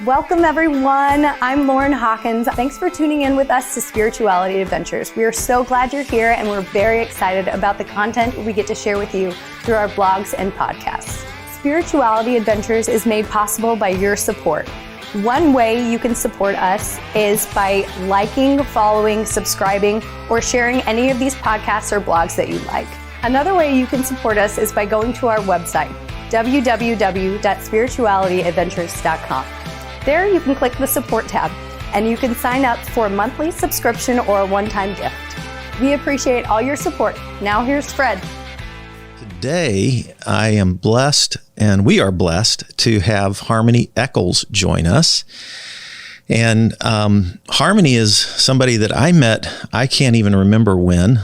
Welcome, everyone. I'm Lauren Hawkins. Thanks for tuning in with us to Spirituality Adventures. We are so glad you're here, and we're very excited about the content we get to share with you through our blogs and podcasts. Spirituality Adventures is made possible by your support. One way you can support us is by liking, following, subscribing, or sharing any of these podcasts or blogs that you like. Another way you can support us is by going to our website, www.spiritualityadventures.com. There you can click the support tab and you can sign up for a monthly subscription or a one-time gift. We appreciate all your support. Now here's Fred. Today I am blessed, and we are blessed to have Harmony Eccles join us. And Harmony is somebody that I met, I can't even remember when,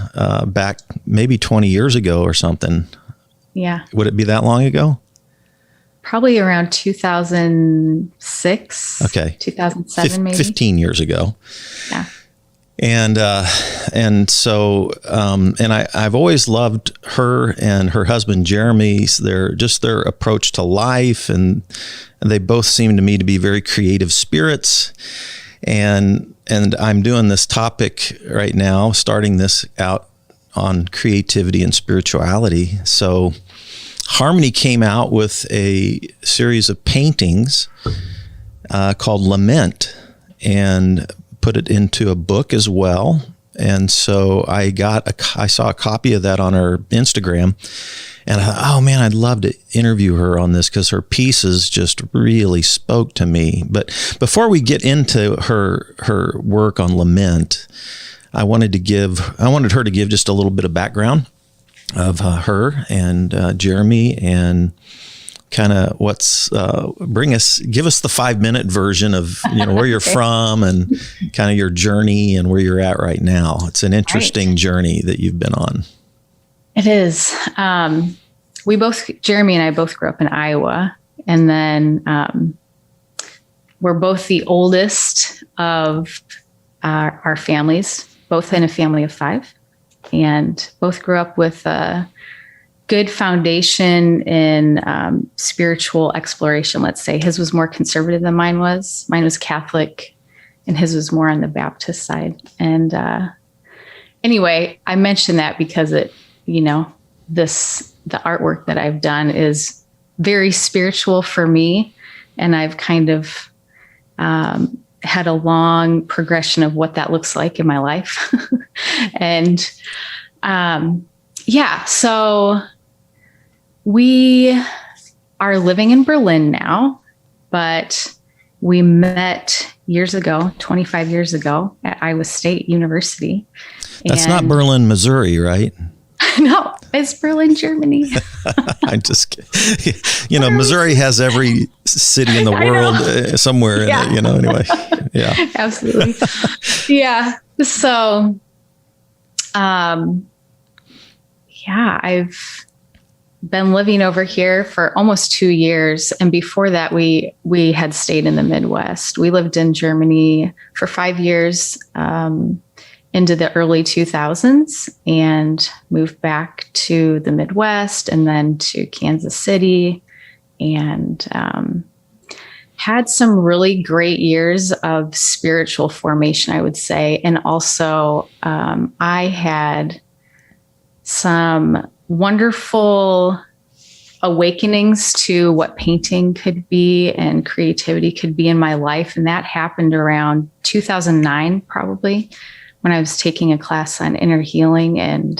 back maybe 20 years ago or something. Yeah. Would it be that long ago? Probably around 2006. Okay. 2007, maybe. 15 years ago. Yeah. And I've always loved her and her husband, Jeremy's, their approach to life. And they both seem to me to be very creative spirits. And I'm doing this topic right now, starting this out on creativity and spirituality. So Harmony came out with a series of paintings called Lament and put it into a book as well. And so I saw a copy of that on her Instagram, and I thought, oh man, I'd love to interview her on this because her pieces just really spoke to me. But before we get into her work on Lament, I wanted her to give just a little bit of background of her and Jeremy, and kind of give us the 5-minute version of where you're from and kind of your journey and where you're at right now. It's an interesting journey that you've been on. It is. Jeremy and I both grew up in Iowa, and then we're both the oldest of our families, both in a family of 5. And both grew up with a good foundation in spiritual exploration, let's say. His was more conservative than mine was. Mine was Catholic, and his was more on the Baptist side. And anyway, I mention that because the artwork that I've done is very spiritual for me. And I've kind of had a long progression of what that looks like in my life. And so we are living in Berlin now, but we met years ago, 25 years ago at Iowa State University. That's not Berlin, Missouri, right? No, it's Berlin, Germany. I'm just kidding. Missouri has every city in the world somewhere. Yeah. Anyway. Yeah. Absolutely. Yeah. So, I've been living over here for almost 2 years. And before that, we had stayed in the Midwest. We lived in Germany for 5 years, into the early 2000s, and moved back to the Midwest and then to Kansas City, and had some really great years of spiritual formation, I would say. And also I had some wonderful awakenings to what painting could be and creativity could be in my life. And that happened around 2009, probably, when I was taking a class on inner healing. And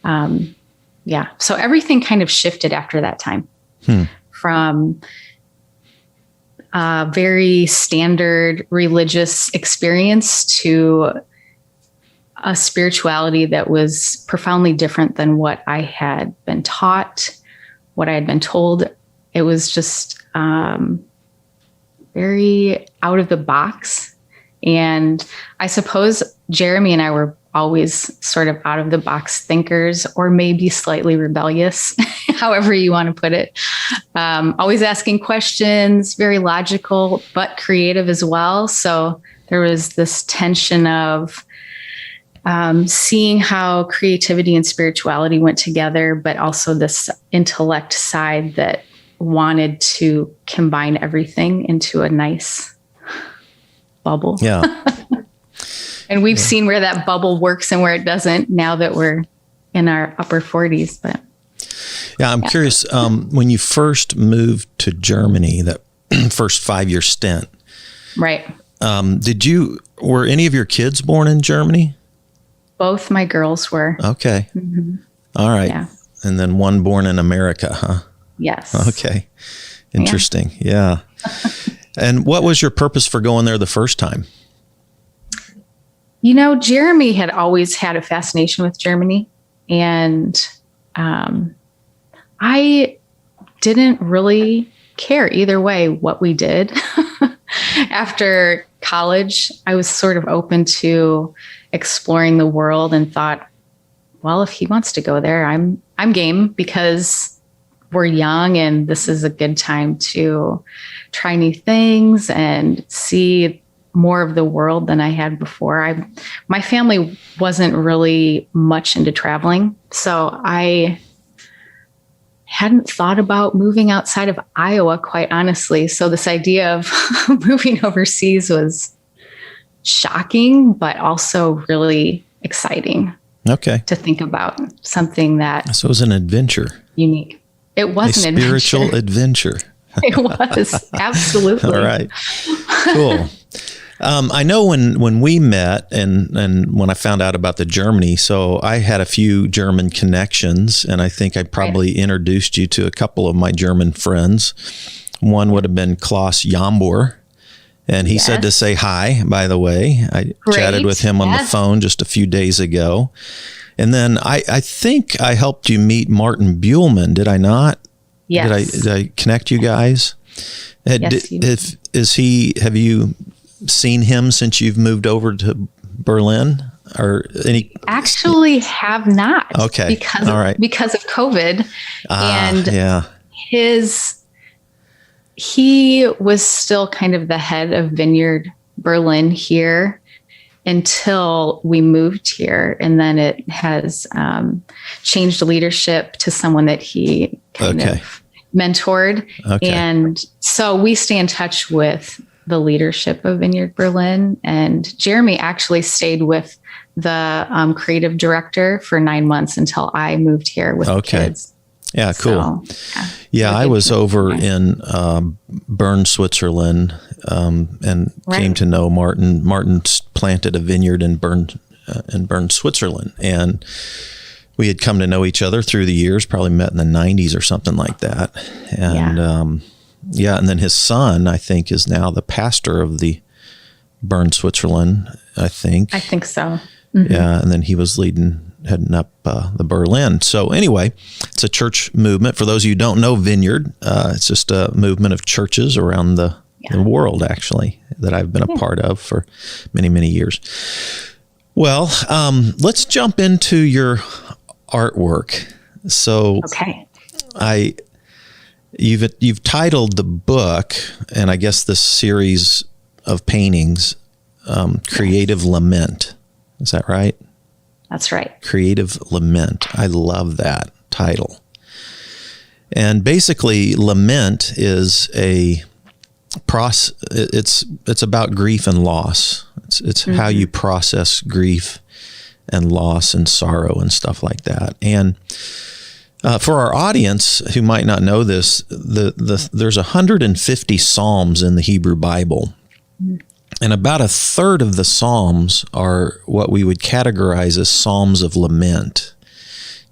so everything kind of shifted after that time from a very standard religious experience to a spirituality that was profoundly different than what I had been taught, what I had been told. It was just very out of the box. And I suppose Jeremy and I were always sort of out of the box thinkers, or maybe slightly rebellious, however you want to put it. Always asking questions, very logical, but creative as well. So there was this tension of seeing how creativity and spirituality went together, but also this intellect side that wanted to combine everything into a nice bubble. Yeah. And we've seen where that bubble works and where it doesn't now that we're in our upper 40s. But yeah, I'm curious, when you first moved to Germany, that first 5-year stint, right. Were any of your kids born in Germany? Both my girls were. Okay. All right. Yeah. And then one born in America, huh? Yes. Okay. Interesting. Yeah. And what was your purpose for going there the first time? You know, Jeremy had always had a fascination with Germany, and I didn't really care either way what we did. After college, I was sort of open to exploring the world and thought, well, if he wants to go there, I'm game, because we're young and this is a good time to try new things and see more of the world than I had before. My family wasn't really much into traveling, so I hadn't thought about moving outside of Iowa, quite honestly. So this idea of moving overseas was shocking, but also really exciting. Okay. To think about something that. So it was an adventure. Unique. It was an spiritual adventure. It was, absolutely. All right. Cool. I know when we met and when I found out about the Germany, so I had a few German connections, and I think I probably introduced you to a couple of my German friends. One would have been Klaus Jambor, and he said to say hi, by the way. I chatted with him on the phone just a few days ago. And then I think I helped you meet Martin Buhlman, did I not? Yes. Did I connect you guys? Yes, have you seen him since you've moved over to Berlin, or any? Actually have not. Okay. Because of COVID. And yeah. He was still kind of the head of Vineyard Berlin here until we moved here. And then it has changed leadership to someone that he kind of mentored. Okay. And so we stay in touch with the leadership of Vineyard Berlin. And Jeremy actually stayed with the creative director for 9 months until I moved here with the kids. Yeah, cool. So, I was over in Bern, Switzerland, and came to know Martin. Martin planted a vineyard in Bern, Switzerland, and we had come to know each other through the years. Probably met in the 90s or something like that. And and then his son, I think, is now the pastor of the Bern, Switzerland. I think so. Mm-hmm. Yeah, and then he was heading up the Berlin. So anyway, it's a church movement. For those of you who don't know Vineyard, it's just a movement of churches around the world, actually, that I've been a part of for many, many years. Well, let's jump into your artwork. So you've titled the book, and I guess this series of paintings, Creative Lament. Is that right? That's right. Creative Lament. I love that title. And basically, lament is it's about grief and loss. It's how you process grief and loss and sorrow and stuff like that. And for our audience who might not know this, there's 150 Psalms in the Hebrew Bible. And about a third of the Psalms are what we would categorize as Psalms of lament,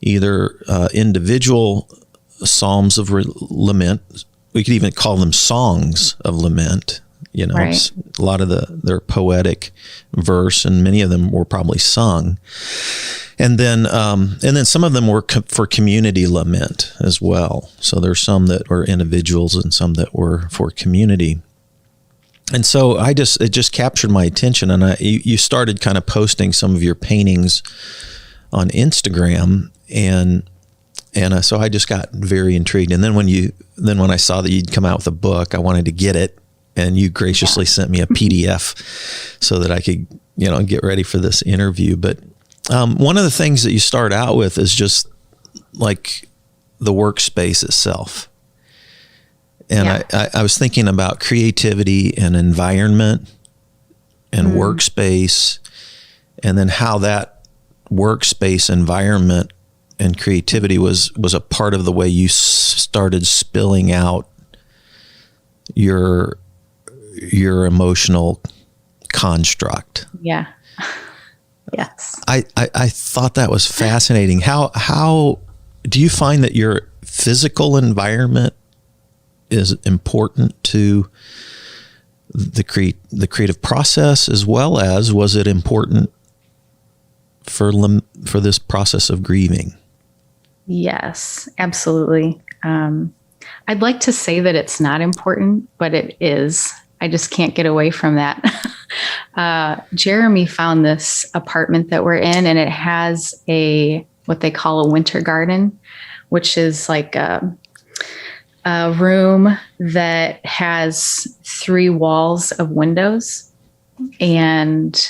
either individual Psalms of lament. We could even call them songs of lament. You know, a lot of they're poetic verse, and many of them were probably sung. And then some of them were for community lament as well. So there's some that were individuals and some that were for community. And so it just captured my attention, and you started kind of posting some of your paintings on Instagram, and so I just got very intrigued. And then when I saw that you'd come out with a book, I wanted to get it, and you graciously sent me a PDF so that I could get ready for this interview. But one of the things that you start out with is just like the workspace itself. And Yeah. I was thinking about creativity and environment and workspace, and then how that workspace environment and creativity was a part of the way you started spilling out your emotional construct. Yeah. Yes. I thought that was fascinating. How do you find that your physical environment is important to the creative process, as well as was it important for this process of grieving? Yes, absolutely. I'd like to say that it's not important, but it is. I just can't get away from that. Jeremy found this apartment that we're in, and it has what they call a winter garden, which is like a room that has 3 walls of windows, and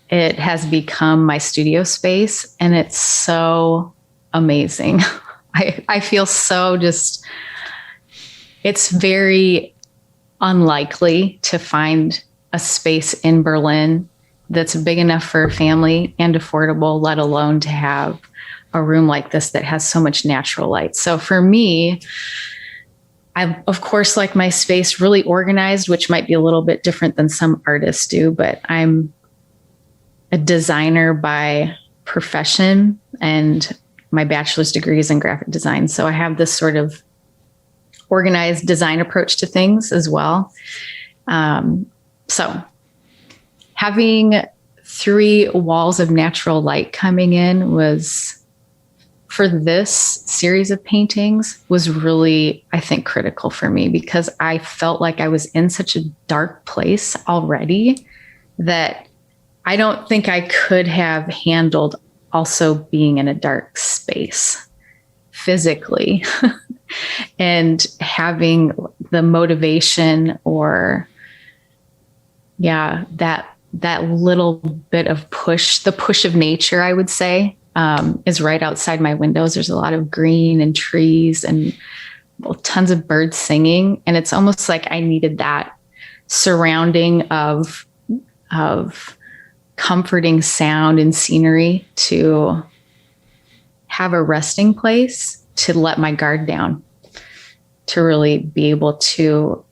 it has become my studio space, and it's so amazing. I feel so it's very unlikely to find a space in Berlin that's big enough for a family and affordable, let alone to have a room like this that has so much natural light. So for me, I, of course, like my space really organized, which might be a little bit different than some artists do, but I'm a designer by profession, and my bachelor's degree is in graphic design. So I have this sort of organized design approach to things as well. So having 3 walls of natural light coming in for this series of paintings was really, I think, critical for me, because I felt like I was in such a dark place already that I don't think I could have handled also being in a dark space physically and having the motivation or that little bit of the push of nature, I would say, is right outside my windows. There's a lot of green and trees and tons of birds singing. And it's almost like I needed that surrounding of comforting sound and scenery to have a resting place, to let my guard down, to really be able to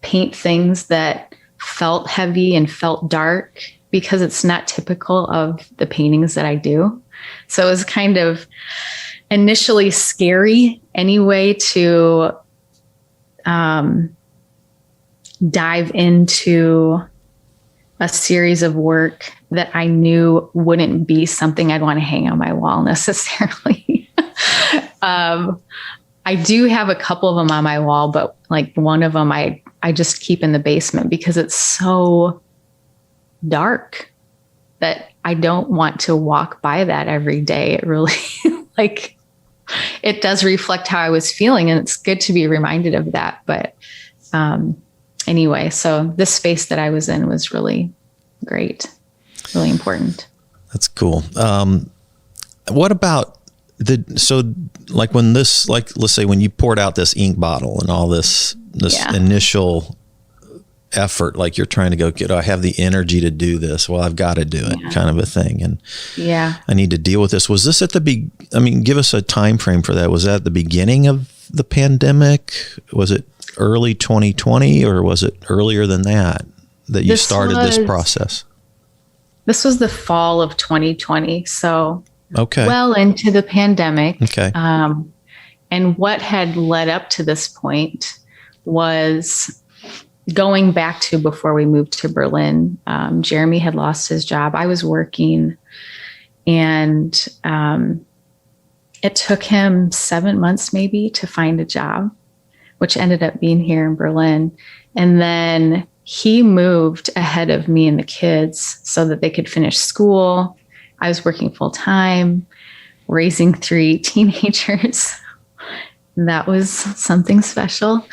paint things that felt heavy and felt dark, because it's not typical of the paintings that I do. So it was kind of initially scary anyway to dive into a series of work that I knew wouldn't be something I'd want to hang on my wall necessarily. I do have a couple of them on my wall, but like one of them I just keep in the basement because it's so dark that I don't want to walk by that every day. It really it does reflect how I was feeling, and it's good to be reminded of that. But anyway, so this space that I was in was really great, really important. That's cool. What about let's say when you poured out this ink bottle and all this initial effort, like you're trying to go I have the energy to do this. Well, I've got to do it, kind of a thing. And I need to deal with this. Was this at give us a time frame for that. Was that at the beginning of the pandemic? Was it early 2020, or was it earlier than that you started this process? This was the fall of 2020. So okay, well into the pandemic. Okay. And what had led up to this point was going back to before we moved to Berlin. Jeremy had lost his job. I was working, and it took him 7 months maybe to find a job, which ended up being here in Berlin. And then he moved ahead of me and the kids so that they could finish school. I was working full time, raising 3 teenagers. That was something special.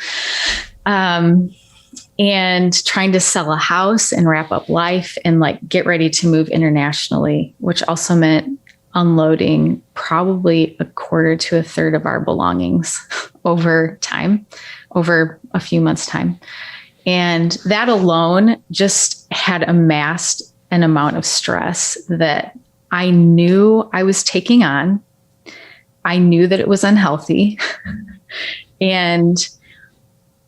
And trying to sell a house and wrap up life and get ready to move internationally, which also meant unloading probably a quarter to a third of our belongings over time, over a few months' time. And that alone just had amassed an amount of stress that I knew I was taking on. I knew that it was unhealthy. And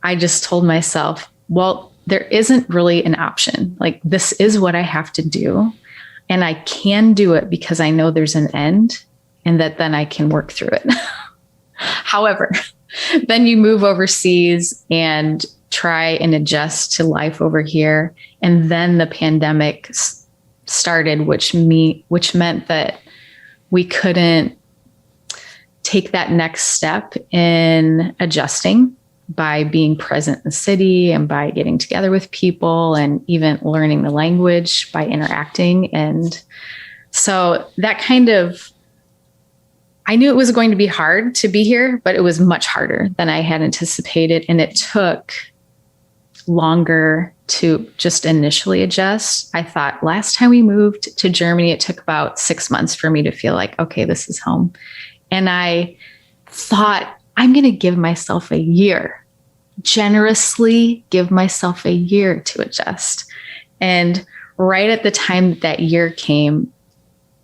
I just told myself, well, there isn't really an option. Like, this is what I have to do. And I can do it because I know there's an end and that then I can work through it. However, then you move overseas and try and adjust to life over here. And then the pandemic started, which meant that we couldn't take that next step in adjusting by being present in the city and by getting together with people and even learning the language by interacting. And so that I knew it was going to be hard to be here, but it was much harder than I had anticipated. And it took longer to just initially adjust. I thought last time we moved to Germany, it took about 6 months for me to feel like, okay, this is home. And I thought, I'm going to give myself a year, generously give myself a year to adjust. And right at the time that year came,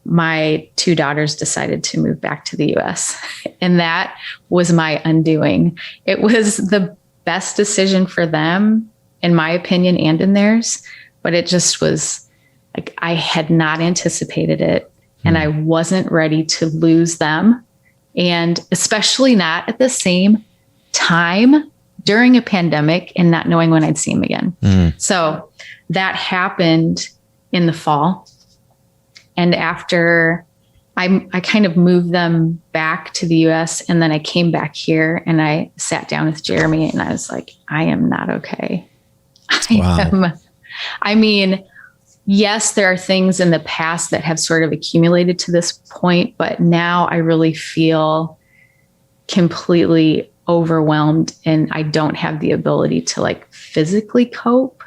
my 2 daughters decided to move back to the US. And that was my undoing. It was the best decision for them, in my opinion, and in theirs. But it just was like, I had not anticipated it. And I wasn't ready to lose them. And especially not at the same time during a pandemic and not knowing when I'd see them again. So that happened in the fall. And after I kind of moved them back to the US, and then I came back here and I sat down with Jeremy and I was like, I am not okay. I mean, yes, there are things in the past that have sort of accumulated to this point, but now I really feel completely overwhelmed and I don't have the ability to like physically cope,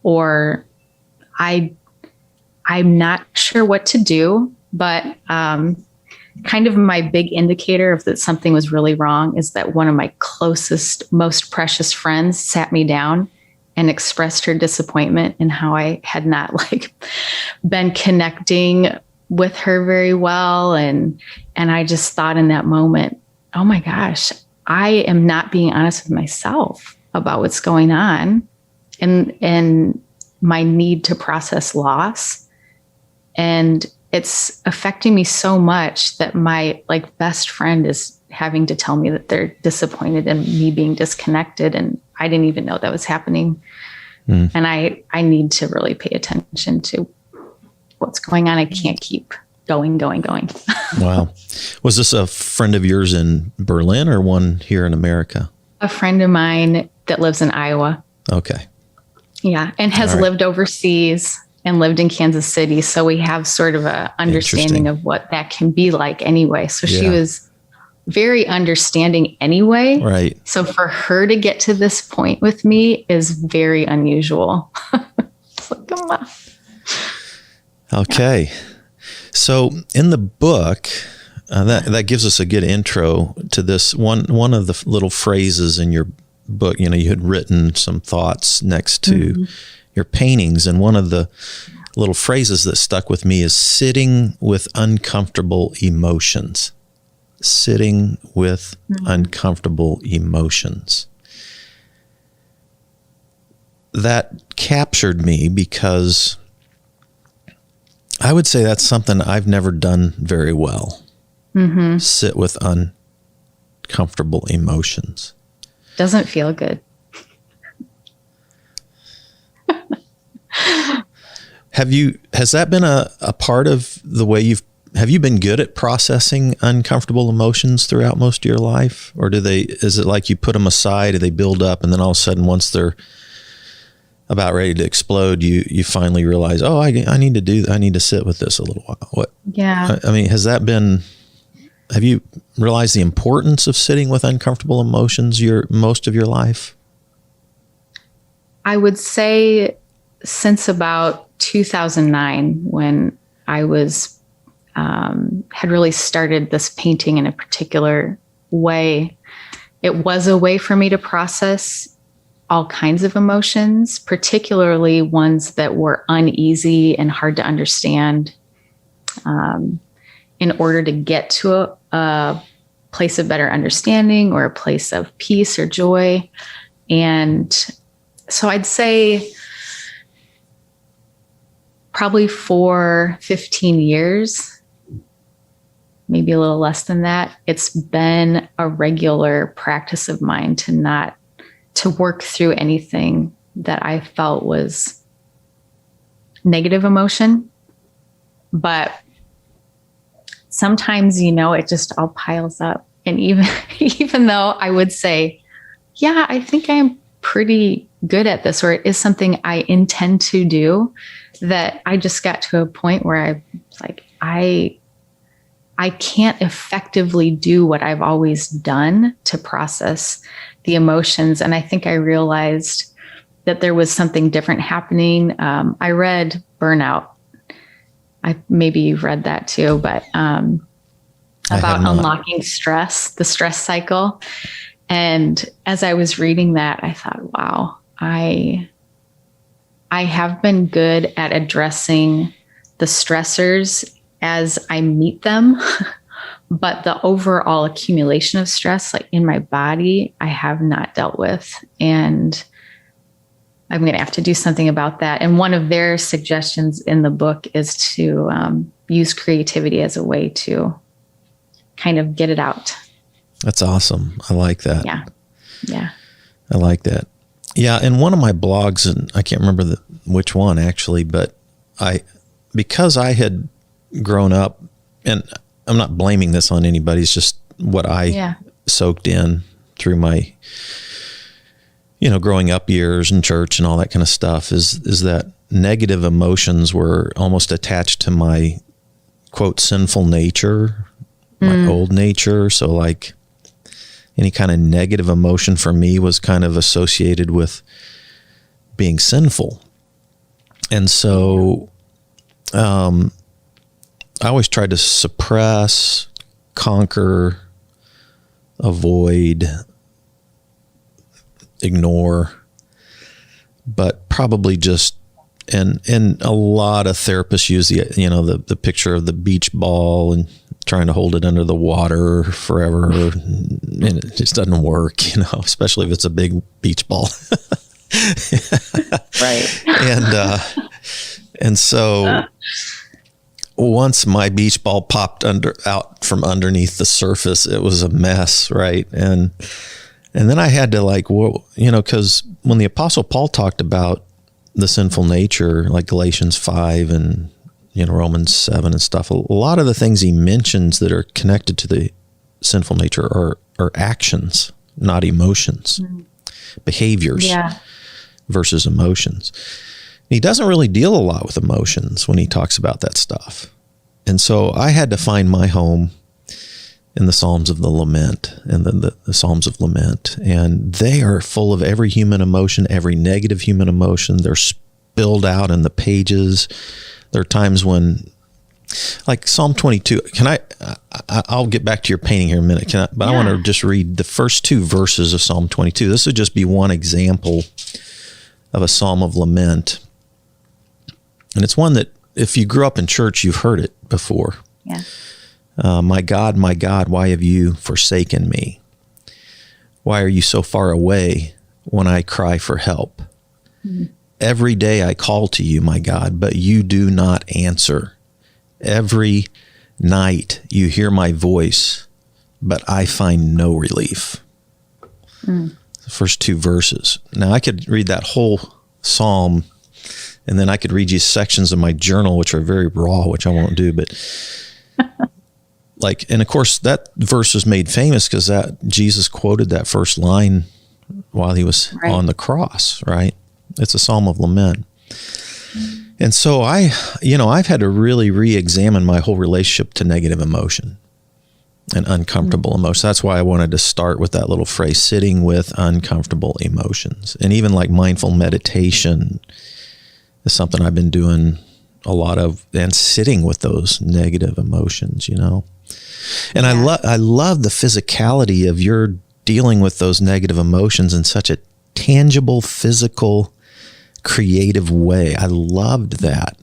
or I'm not sure what to do. But kind of my big indicator of that something was really wrong is that one of my closest, most precious friends sat me down and expressed her disappointment in how I had not like been connecting with her very well. And I just thought in that moment, oh my gosh, I am not being honest with myself about what's going on and my need to process loss. And it's affecting me so much that my like best friend is having to tell me that they're disappointed in me being disconnected. And I didn't even know that was happening. And I need to really pay attention to what's going on. I can't keep going. Wow. Was this a friend of yours in Berlin or one here in America? A friend of mine that lives in Iowa. Okay. Yeah. And has lived overseas and lived in Kansas City. So we have sort of a understanding of what that can be like anyway. So she was very understanding anyway. Right. So for her to get to this point with me is very unusual. It's like, come on. Okay. So in the book, that gives us a good intro to this. One of the little phrases in your book, you had written some thoughts next to your paintings. And one of the little phrases that stuck with me is sitting with uncomfortable emotions. Sitting with uncomfortable emotions. That captured me because I would say that's something I've never done very well. Sit with uncomfortable emotions. Doesn't feel good. Has that been a part of the way have you been good at processing uncomfortable emotions throughout most of your life? Or is it like you put them aside, they build up, and then all of a sudden once they're about ready to explode, you finally realize, oh, I need to sit with this a little while. What? Yeah. I mean, have you realized the importance of sitting with uncomfortable emotions most of your life? I would say since about 2009, when I was had really started this painting in a particular way. It was a way for me to process all kinds of emotions, particularly ones that were uneasy and hard to understand, in order to get to a place of better understanding or a place of peace or joy. And so I'd say probably for 15 years, maybe a little less than that, it's been a regular practice of mine to work through anything that I felt was negative emotion. But sometimes, it just all piles up. And even though I would say, yeah, I think I'm pretty good at this, or it is something I intend to do, that I just got to a point where I was like, I can't effectively do what I've always done to process the emotions. And I think I realized that there was something different happening. I read Burnout. Maybe you've read that too, but about unlocking stress, the stress cycle. And as I was reading that, I thought, wow, I have been good at addressing the stressors as I meet them, but the overall accumulation of stress, like in my body, I have not dealt with. And I'm going to have to do something about that. And one of their suggestions in the book is to use creativity as a way to kind of get it out. That's awesome. I like that. Yeah. I like that. Yeah. In one of my blogs, and I can't remember which one actually, but because I had grown up, and I'm not blaming this on anybody, it's just what I soaked in through my, growing up years in church and all that kind of stuff, is that negative emotions were almost attached to my quote sinful nature, my old nature. So like any kind of negative emotion for me was kind of associated with being sinful. And so, I always tried to suppress, conquer, avoid, ignore, but probably just, and a lot of therapists use the picture of the beach ball and trying to hold it under the water forever, and it just doesn't work, especially if it's a big beach ball. Right. And so once my beach ball popped out from underneath the surface, it was a mess, right? And then I had to because when the Apostle Paul talked about the sinful nature, like Galatians 5 and Romans 7 and stuff, a lot of the things he mentions that are connected to the sinful nature are actions, not emotions, behaviors versus emotions. He doesn't really deal a lot with emotions when he talks about that stuff. And so I had to find my home in the Psalms of the Lament and the Psalms of Lament. And they are full of every human emotion, every negative human emotion. They're spilled out in the pages. There are times when, like Psalm 22, I'll get back to your painting here in a minute, I want to just read the first two verses of Psalm 22. This would just be one example of a Psalm of Lament. And it's one that if you grew up in church, you've heard it before. Yeah. My God, why have you forsaken me? Why are you so far away when I cry for help? Every day I call to you, my God, but you do not answer. Every night you hear my voice, but I find no relief. The first two verses. Now I could read that whole psalm, and then I could read you sections of my journal, which are very raw, which I won't do, but and of course that verse was made famous because Jesus quoted that first line while he was on the cross, right? It's a Psalm of Lament. And so I've had to really re-examine my whole relationship to negative emotion and uncomfortable emotions. That's why I wanted to start with that little phrase, sitting with uncomfortable emotions. And even like mindful meditation is something I've been doing a lot of, and sitting with those negative emotions, you know. And I love the physicality of your dealing with those negative emotions in such a tangible, physical, creative way. I loved that.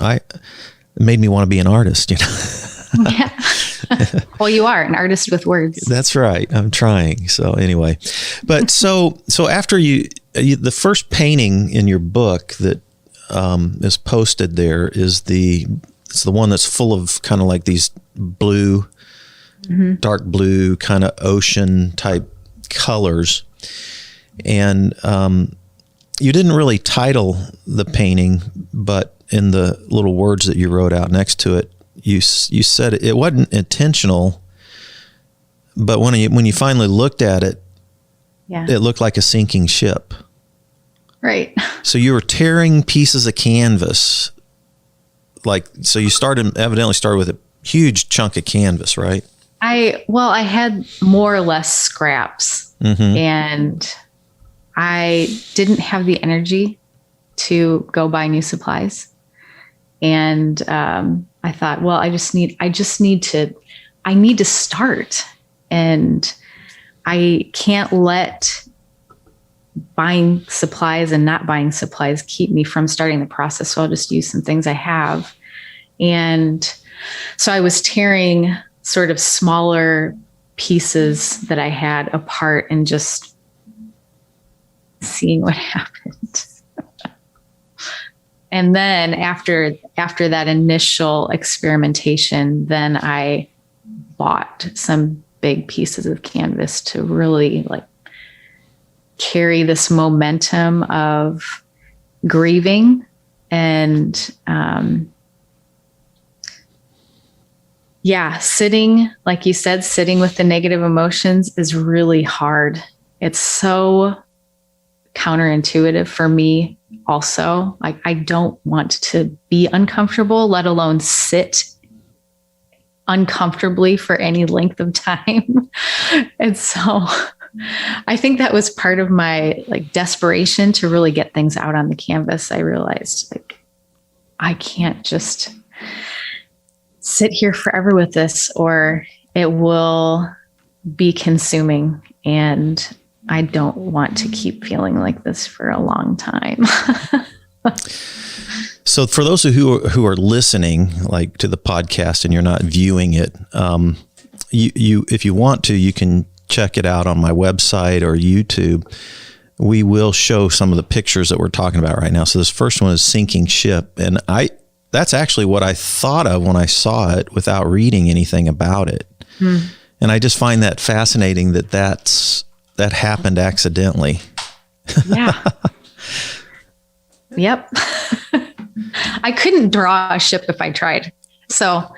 It made me want to be an artist, you know. Yeah. Well, you are an artist with words. That's right. I'm trying. So anyway, but so after you the first painting in your book that is posted there is it's the one that's full of kind of like these blue, dark blue kind of ocean type colors. And you didn't really title the painting, but in the little words that you wrote out next to it, you said it wasn't intentional, but when you finally looked at it, it looked like a sinking ship. Right. So you were tearing pieces of canvas, so you evidently started with a huge chunk of canvas, right? I had more or less scraps, and I didn't have the energy to go buy new supplies. And I thought, well, I need to start, and I can't let buying supplies and not buying supplies keep me from starting the process. So I'll just use some things I have. And so I was tearing sort of smaller pieces that I had apart and just seeing what happened. And then after that initial experimentation, then I bought some big pieces of canvas to really carry this momentum of grieving and sitting, like you said, sitting with the negative emotions is really hard. It's so counterintuitive for me also. I don't want to be uncomfortable, let alone sit uncomfortably for any length of time. And so I think that was part of my desperation to really get things out on the canvas. I realized I can't just sit here forever with this, or it will be consuming, and I don't want to keep feeling like this for a long time. So for those who are listening to the podcast and you're not viewing it, you if you want to, you can check it out on my website or YouTube. We will show some of the pictures that we're talking about right now. So this first one is Sinking Ship. And that's actually what I thought of when I saw it without reading anything about it. And I just find that fascinating that happened accidentally. Yeah. Yep. I couldn't draw a ship if I tried. So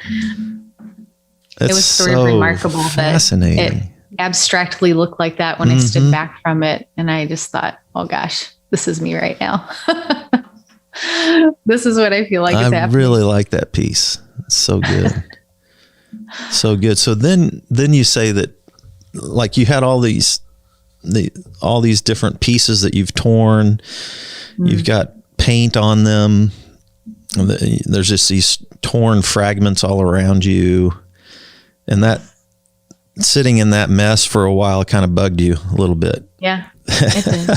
it was sort of remarkable fascinating. That it abstractly looked like that when I stood back from it. And I just thought, oh gosh, this is me right now. This is what I feel like is happening. I really like that piece. It's so good. So good. So then you say that you had all these different pieces that you've torn. You've got paint on them. There's just these torn fragments all around you. And that sitting in that mess for a while kind of bugged you a little bit. Yeah, it did.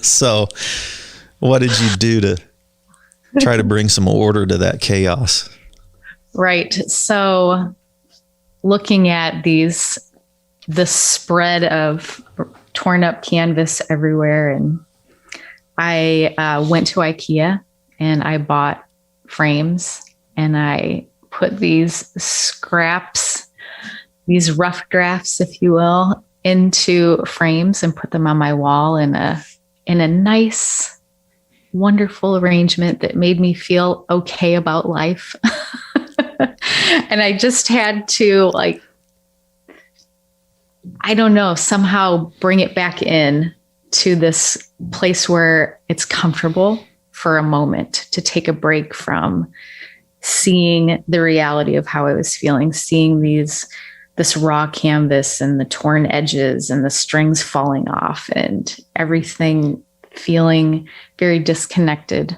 So what did you do to try to bring some order to that chaos? Right. So looking at the spread of torn up canvas everywhere, and I went to IKEA and I bought frames, and I put these scraps, these rough drafts, if you will, into frames and put them on my wall in a nice, wonderful arrangement that made me feel okay about life. And I just had to I don't know, somehow bring it back in to this place where it's comfortable for a moment, to take a break from seeing the reality of how I was feeling, seeing this raw canvas and the torn edges and the strings falling off and everything feeling very disconnected.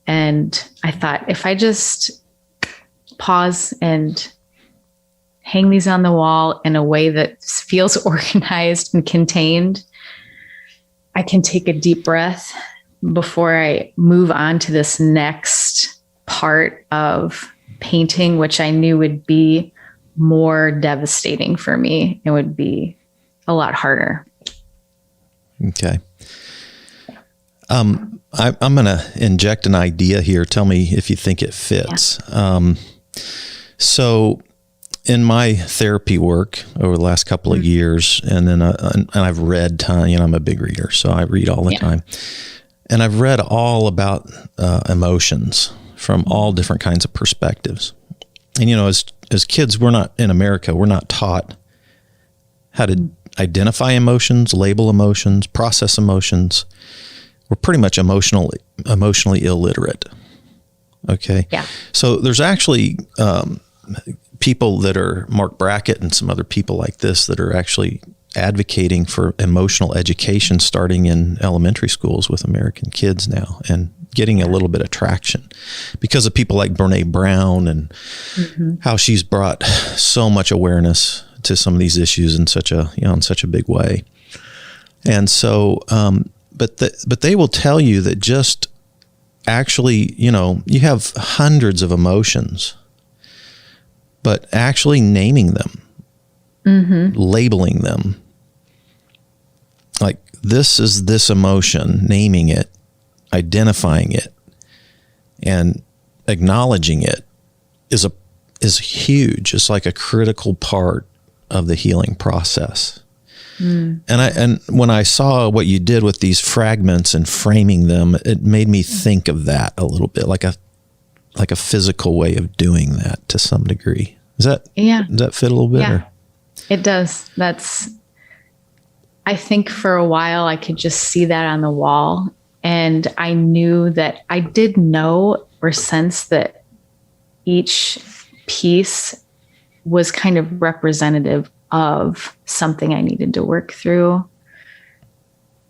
And I thought, if I just pause and hang these on the wall in a way that feels organized and contained, I can take a deep breath before I move on to this next part of painting, which I knew would be more devastating for me. It would be a lot harder. Okay. I'm going to inject an idea here. Tell me if you think it fits. Yeah. So in my therapy work over the last couple of years, and then and I've read, I'm a big reader, so I read all the time. And I've read all about emotions from all different kinds of perspectives. And, as kids, we're not in America, we're not taught how to identify emotions, label emotions, process emotions. We're pretty much emotionally illiterate. Okay. Yeah. So there's actually people that are Mark Brackett and some other people like this that are actually advocating for emotional education starting in elementary schools with American kids now, and getting a little bit of traction because of people like Brene Brown and how she's brought so much awareness to some of these issues in such a big way. And so, but they will tell you that just actually, you have hundreds of emotions, but actually naming them, labeling them, like this is this emotion, naming it, identifying it, and acknowledging it is huge. It's like a critical part of the healing process. And when I saw what you did with these fragments and framing them, it made me think of that a little bit, like a physical way of doing that to some degree. Does that fit a little bit? Yeah, it does. I think for a while I could just see that on the wall, and I knew that I did know or sense that each piece was kind of representative of something I needed to work through.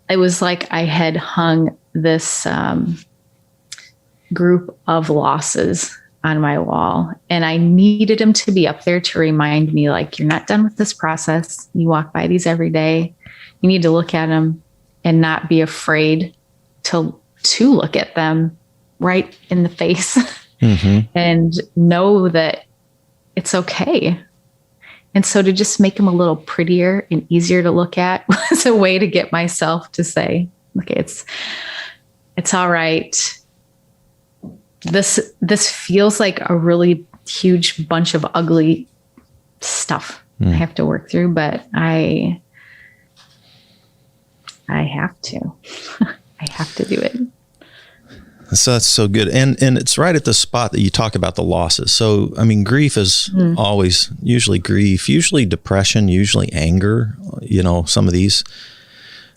It was like I had hung this group of losses on my wall, and I needed them to be up there to remind me, like, you're not done with this process. You walk by these every day. You need to look at them and not be afraid to look at them right in the face and know that it's okay. And so to just make them a little prettier and easier to look at was a way to get myself to say, okay, it's all right. This feels like a really huge bunch of ugly stuff I have to work through, but I have to. I have to do it. So that's so good. And it's right at the spot that you talk about the losses. So, I mean, grief is always, usually grief, usually depression, usually anger. Some of these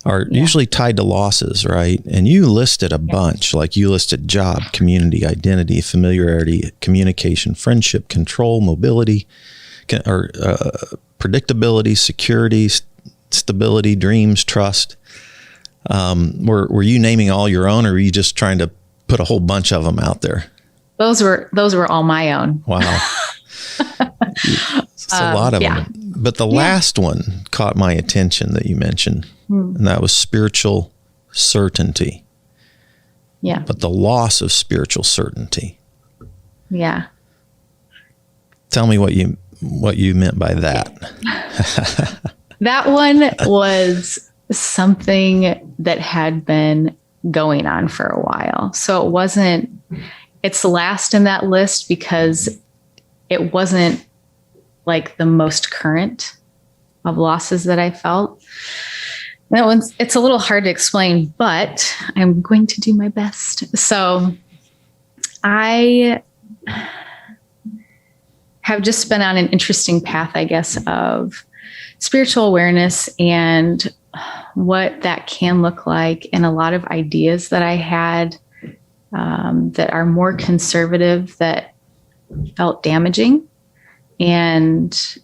are usually tied to losses, right? And you listed a bunch, like you listed job, community, identity, familiarity, communication, friendship, control, mobility, or predictability, security, stability, dreams, trust. Were you naming all your own, or were you just trying to put a whole bunch of them out there? Those were all my own. Wow. It's a lot of them. But the last one caught my attention that you mentioned, and that was spiritual certainty. Yeah. But the loss of spiritual certainty. Yeah. Tell me what you meant by that. That one was something that had been going on for a while. So it's last in that list because it wasn't like the most current of losses that I felt. That one's, it's a little hard to explain, but I'm going to do my best. So I have just been on an interesting path, I guess, of spiritual awareness and what that can look like, and a lot of ideas that I had that are more conservative that felt damaging, and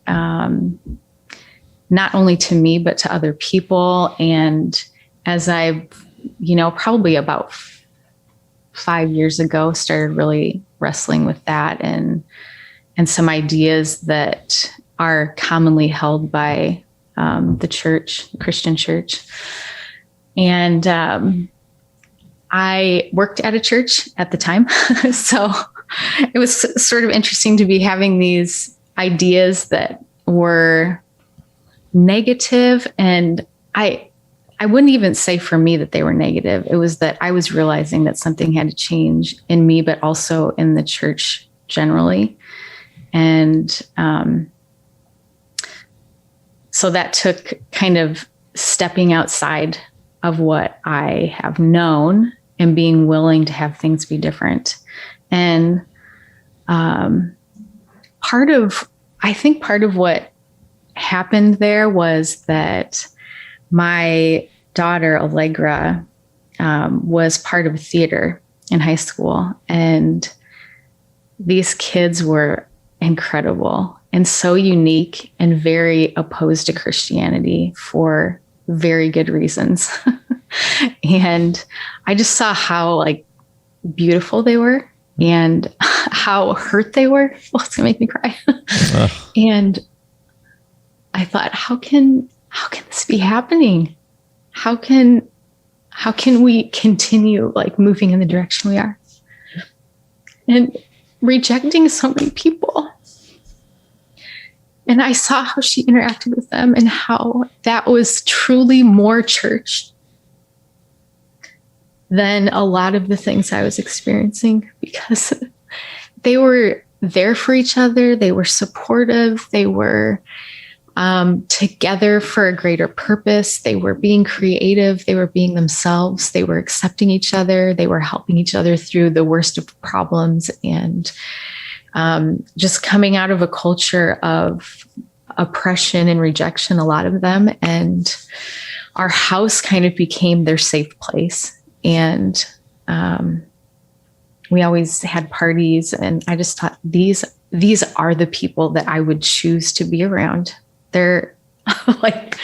not only to me, but to other people. And as I've, probably about 5 years ago, started really wrestling with that and some ideas that are commonly held by the church, the Christian church. And I worked at a church at the time. So it was sort of interesting to be having these ideas that were negative. And I wouldn't even say for me that they were negative. It was that I was realizing that something had to change in me, but also in the church generally. And so that took kind of stepping outside of what I have known and being willing to have things be different. And part of what happened there was that my daughter, Allegra, was part of a theater in high school. And these kids were incredible and so unique and very opposed to Christianity for very good reasons. And I just saw how like beautiful they were and how hurt they were. Well, it's gonna make me cry. And I thought, how can this be happening? How can we continue like moving in the direction we are and rejecting so many people? And I saw how she interacted with them and how that was truly more church than a lot of the things I was experiencing, because they were there for each other. They were supportive. They were together for a greater purpose. They were being creative. They were being themselves. They were accepting each other. They were helping each other through the worst of problems, and just coming out of a culture of oppression and rejection, a lot of them. And our house kind of became their safe place. And we always had parties, and I just thought these are the people that I would choose to be around. They're like,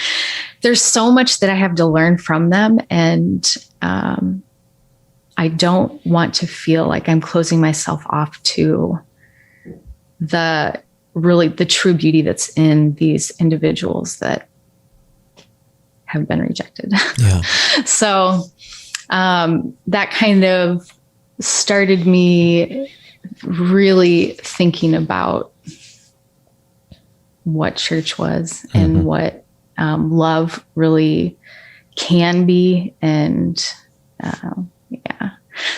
there's so much that I have to learn from them. And I don't want to feel like I'm closing myself off to the true beauty that's in these individuals that have been rejected. Yeah. So that kind of started me really thinking about what church was and what love really can be. And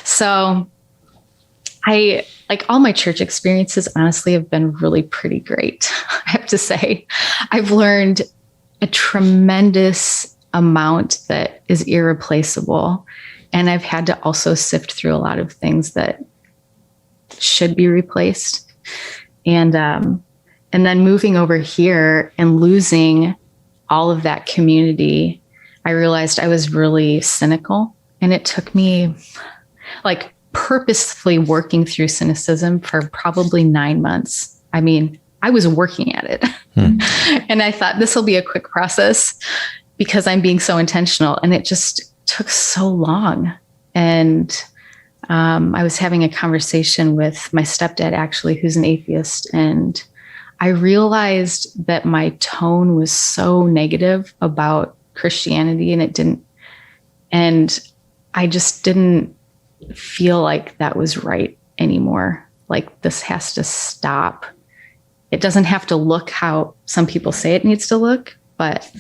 so I, like, all my church experiences honestly have been really pretty great. I have to say, I've learned a tremendous amount that is irreplaceable. And I've had to also sift through a lot of things that should be replaced. And then moving over here and losing all of that community, I realized I was really cynical. And it took me like purposefully working through cynicism for probably 9 months. I mean, I was working at it. And I thought this will be a quick process because I'm being so intentional. And it just took so long. And I was having a conversation with my stepdad, actually, who's an atheist. And I realized that my tone was so negative about Christianity, and I just didn't feel like that was right anymore. Like, this has to stop. It doesn't have to look how some people say it needs to look, but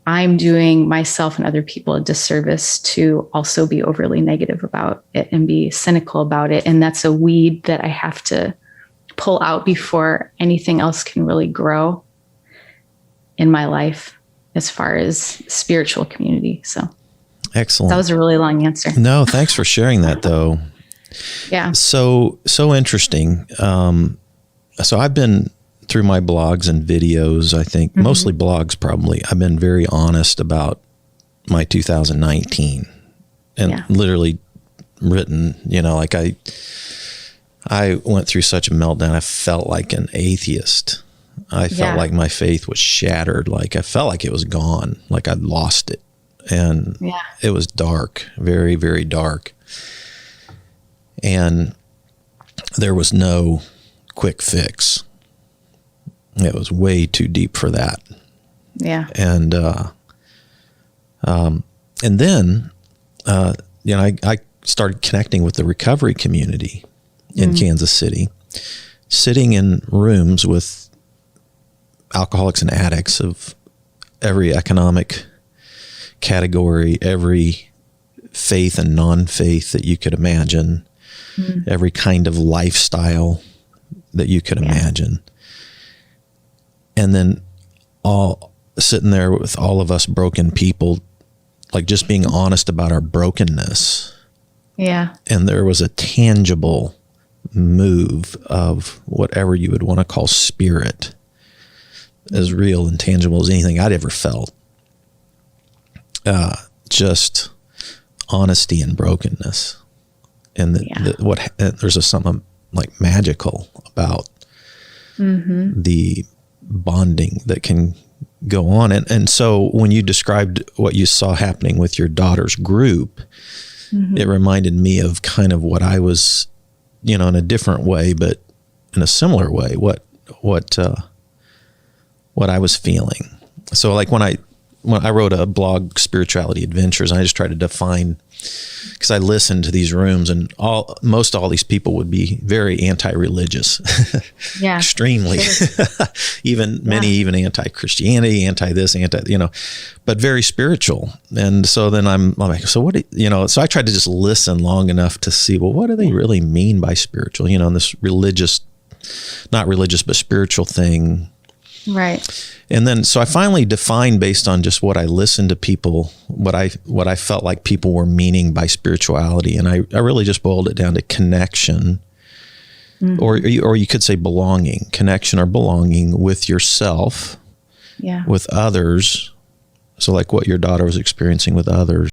I'm doing myself and other people a disservice to also be overly negative about it and be cynical about it. And that's a weed that I have to pull out before anything else can really grow in my life as far as spiritual community. So excellent. That was a really long answer. No, thanks for sharing that though. Yeah. So interesting. So I've been through my blogs and videos, I think mostly blogs, probably. I've been very honest about my 2019 and literally written, like I went through such a meltdown. I felt like an atheist. I felt like my faith was shattered. Like I felt like it was gone, like I'd lost it. And it was dark, very, very dark. And there was no quick fix. It was way too deep for that. Yeah. And then, I started connecting with the recovery community in Kansas City, sitting in rooms with alcoholics and addicts of every economic category, every faith and non-faith that you could imagine, every kind of lifestyle that you could imagine. And then all sitting there with all of us broken people, like just being honest about our brokenness. Yeah. And there was a tangible move of whatever you would want to call spirit, as real and tangible as anything I'd ever felt. Just honesty and brokenness. And there's something like magical about the bonding that can go on. And so when you described what you saw happening with your daughter's group, it reminded me of kind of what I was, in a different way, but in a similar way, what I was feeling. So like when I wrote a blog, Spirituality Adventures, I just tried to define, because I listened to these rooms and most all these people would be very anti-religious, extremely, even anti-Christianity, anti-this, but very spiritual. And so then I'm like, so what, so I tried to just listen long enough to see, well, what do they really mean by spiritual, and this not religious, but spiritual thing. Right. And then, so I finally defined, based on just what I listened to people, what I felt like people were meaning by spirituality. And I really just boiled it down to connection, or you could say belonging, connection or belonging with yourself, with others. So like what your daughter was experiencing with others,